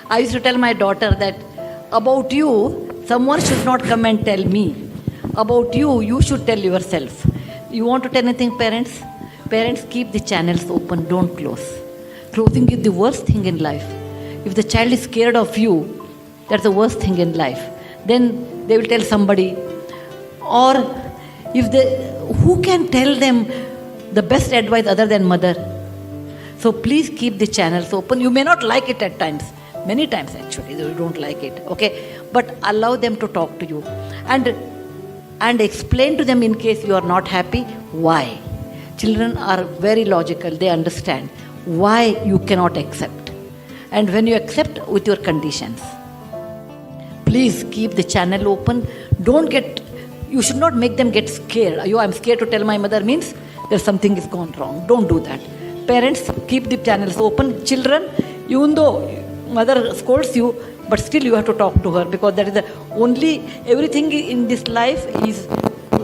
I used to tell my daughter that about you, someone should not come and tell me. About you, you should tell yourself. You want to tell anything, parents? Parents, keep the channels open, don't close. Closing is the worst thing in life. If the child is scared of you, that's the worst thing in life. Then they will tell somebody. Or if who can tell them the best advice other than mother? So please keep the channels open. You may not like it at times. Many times actually, you don't like it. Okay? But allow them to talk to you. And explain to them in case you are not happy, why. Children are very logical. They understand why you cannot accept. And when you accept with your conditions, please keep the channel open. You should not make them get scared. I'm scared to tell my mother means there's something is gone wrong. Don't do that. Parents, keep the channels open. Children, even though mother scolds you, but still you have to talk to her, because that is the only, everything in this life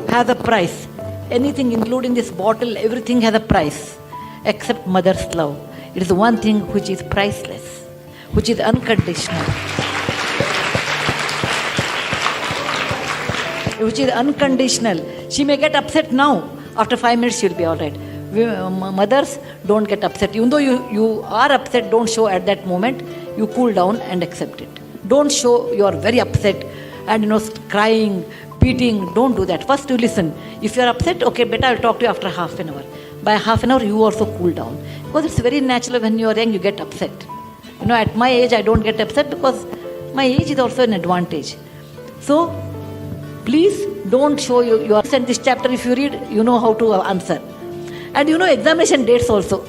has a price. Anything, including this bottle, everything has a price, except mother's love. It is the one thing which is priceless, which is unconditional. Which is unconditional. She may get upset now. After 5 minutes, she'll be all right. Mothers, don't get upset. Even though you are upset, don't show at that moment. You cool down and accept it. Don't show you are very upset and crying, beating. Don't do that. First you listen. If you are upset, okay, better I'll talk to you after half an hour. By half an hour, you also cool down. Because it's very natural when you are young, you get upset. At my age, I don't get upset because my age is also an advantage. So, please don't show you are sent this chapter. If you read, you know how to answer. And examination dates also.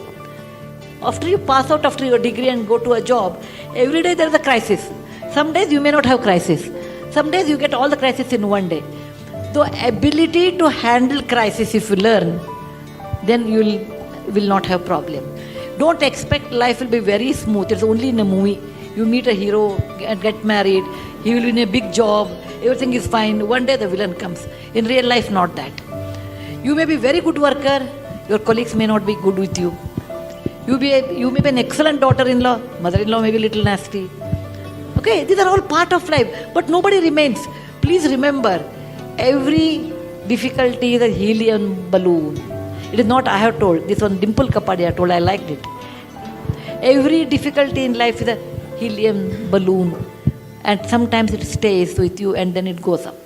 After you pass out after your degree and go to a job, every day there is a crisis. Some days you may not have crisis. Some days you get all the crisis in one day. The ability to handle crisis, if you learn, then you will not have problem. Don't expect life will be very smooth. It's only in a movie. You meet a hero and get married. He will be in a big job. Everything is fine. One day the villain comes. In real life, not that. You may be very good worker. Your colleagues may not be good with you. You may be an excellent daughter-in-law. Mother-in-law may be a little nasty. Okay, these are all part of life. But nobody remains. Please remember, every difficulty is a helium balloon. It is not I have told. This one Dimple Kapadia told. I liked it. Every difficulty in life is a helium balloon. And sometimes it stays with you and then it goes up.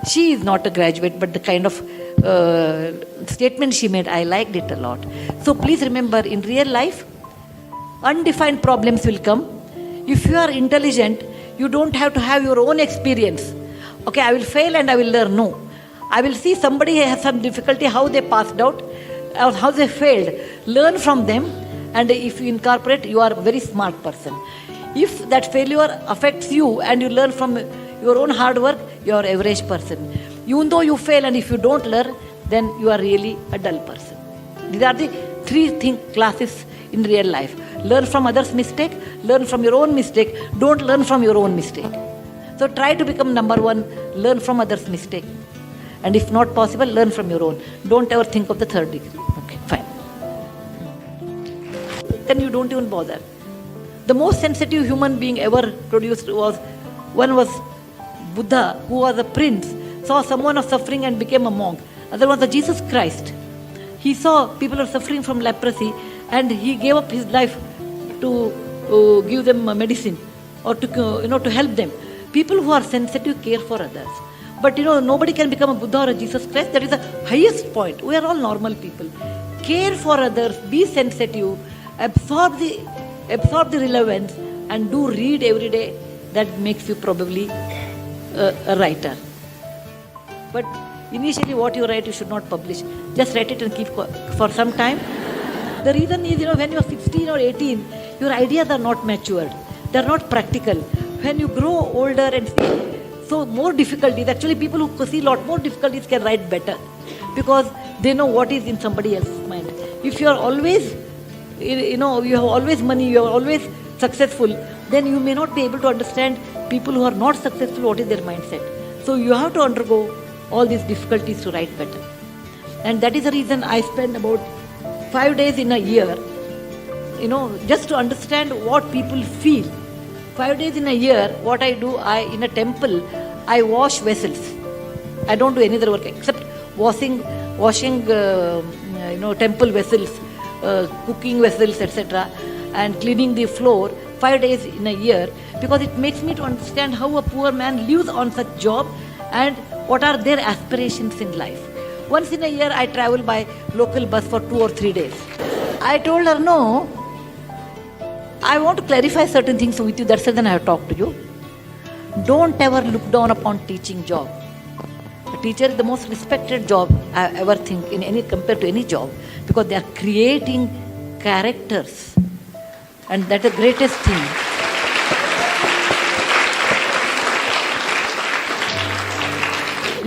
She is not a graduate, but the kind of statement she made, I liked it a lot. So please remember, in real life, undefined problems will come. If you are intelligent, you don't have to have your own experience. Okay, I will fail and I will learn. No. I will see somebody has some difficulty, how they passed out, or how they failed. Learn from them, and if you incorporate, you are a very smart person. If that failure affects you and you learn from your own hard work, you are an average person. Even though you fail and if you don't learn, then you are really a dull person. These are the three classes in real life. Learn from others' mistake, learn from your own mistake, don't learn from your own mistake. So try to become number one, learn from others' mistake. And if not possible, learn from your own. Don't ever think of the third degree. Okay, fine. Then you don't even bother. The most sensitive human being ever produced was Buddha, who was a prince, saw someone was suffering and became a monk. Other was Jesus Christ. He saw people are suffering from leprosy and he gave up his life to give them medicine or to help them. People who are sensitive care for others. But nobody can become a Buddha or a Jesus Christ. That is the highest point. We are all normal people. Care for others, be sensitive, absorb the relevance, and do read every day. That makes you probably a writer. But initially what you write, you should not publish. Just write it and keep for some time. The reason is, when you are 16 or 18, your ideas are not matured. They are not practical. When you grow older and see so more difficulties, actually people who see a lot more difficulties can write better because they know what is in somebody else's mind. If you are always, you have always money, you are always successful, then you may not be able to understand people who are not successful, what is their mindset. So you have to undergo all these difficulties to write better. And that is the reason I spend about 5 days in a year just to understand what people feel. 5 days in a year, what I do, in a temple, I wash vessels. I don't do any other work except washing temple vessels, cooking vessels, etc., and cleaning the floor 5 days in a year, because it makes me to understand how a poor man lives on such job and what are their aspirations in life. Once in a year, I travel by local bus for 2 or 3 days. I told her, no, I want to clarify certain things with you. That's the reason I have talked to you. Don't ever look down upon teaching job. A teacher is the most respected job I ever think compared to any job, because they are creating characters, and that's the greatest thing.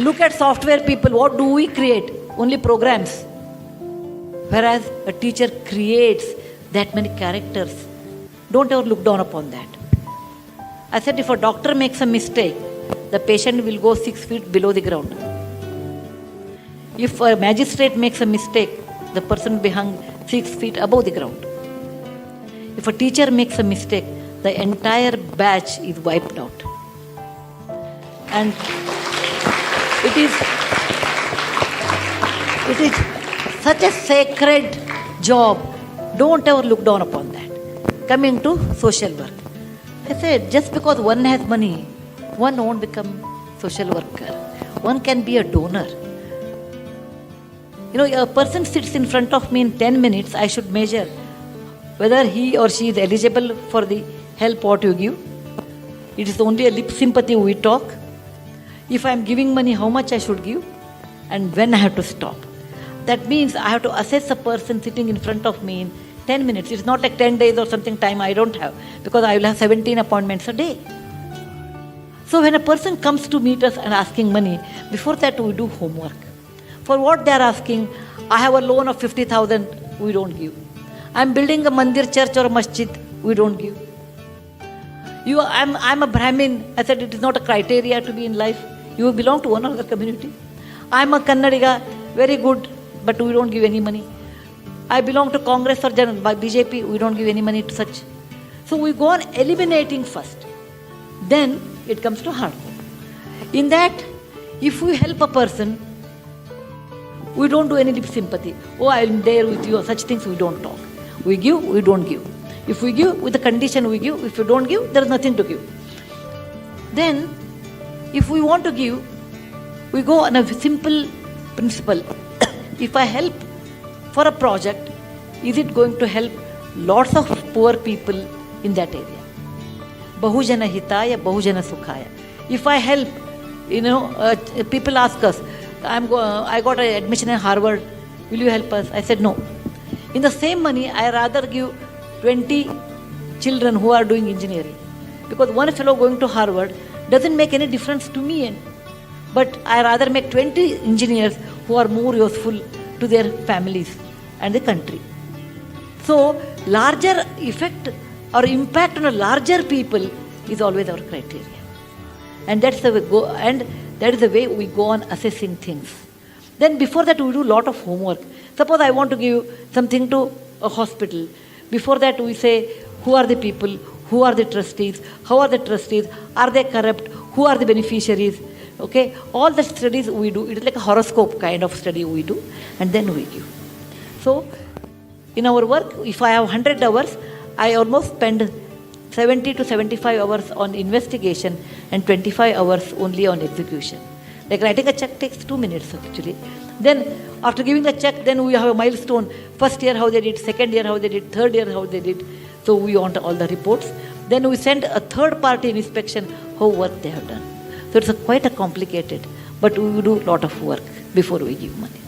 Look at software people. What do we create? Only programs. Whereas a teacher creates that many characters. Don't ever look down upon that. I said, if a doctor makes a mistake, the patient will go 6 feet below the ground. If a magistrate makes a mistake, the person will be hung 6 feet above the ground. If a teacher makes a mistake, the entire batch is wiped out. And it is such a sacred job. Don't ever look down upon that. Coming to social work, I said, just because one has money, one won't become social worker. One can be a donor. A person sits in front of me in 10 minutes, I should measure whether he or she is eligible for the help what you give. It is only a lip sympathy we talk. If I am giving money, how much I should give and when I have to stop. That means I have to assess a person sitting in front of me in 10 minutes. It's not like 10 days or something time I don't have, because I will have 17 appointments a day. So when a person comes to meet us and asking money, before that we do homework. For what they are asking, I have a loan of 50,000, we don't give. I am building a mandir, church or a masjid, we don't give. I'm a Brahmin. I said it is not a criteria to be in life. You belong to one other community. I'm a Kannadiga, very good, but we don't give any money. I belong to Congress or BJP, we don't give any money to such. So we go on eliminating first. Then it comes to hardcore. In that, if we help a person, we don't do any lip sympathy. Oh, I'm there with you, such things we don't talk. We give, we don't give. If we give, with the condition we give. If you don't give, there is nothing to give. Then, if we want to give, we go on a simple principle. If I help for a project, is it going to help lots of poor people in that area? Bahujana hitaya, bahujana sukhaya. If I help, people ask us, I got an admission in Harvard, will you help us? I said no. In the same money, I rather give 20 children who are doing engineering. Because one fellow going to Harvard doesn't make any difference to me. But I rather make 20 engineers who are more useful to their families and the country. So, larger effect or impact on a larger people is always our criteria. And that's the way that is the way we go on assessing things. Then before that we do a lot of homework. Suppose I want to give something to a hospital. Before that we say, who are the people, who are the trustees, how are the trustees, are they corrupt, who are the beneficiaries, okay? All the studies we do, it is like a horoscope kind of study we do, and then we give. So, in our work, if I have 100 hours, I almost spend 70 to 75 hours on investigation and 25 hours only on execution. Like writing a check takes 2 minutes actually. Then after giving the check, then we have a milestone. First year how they did, second year how they did, third year how they did. So we want all the reports. Then we send a third party inspection how work they have done. So it's quite a complicated, but we do a lot of work before we give money.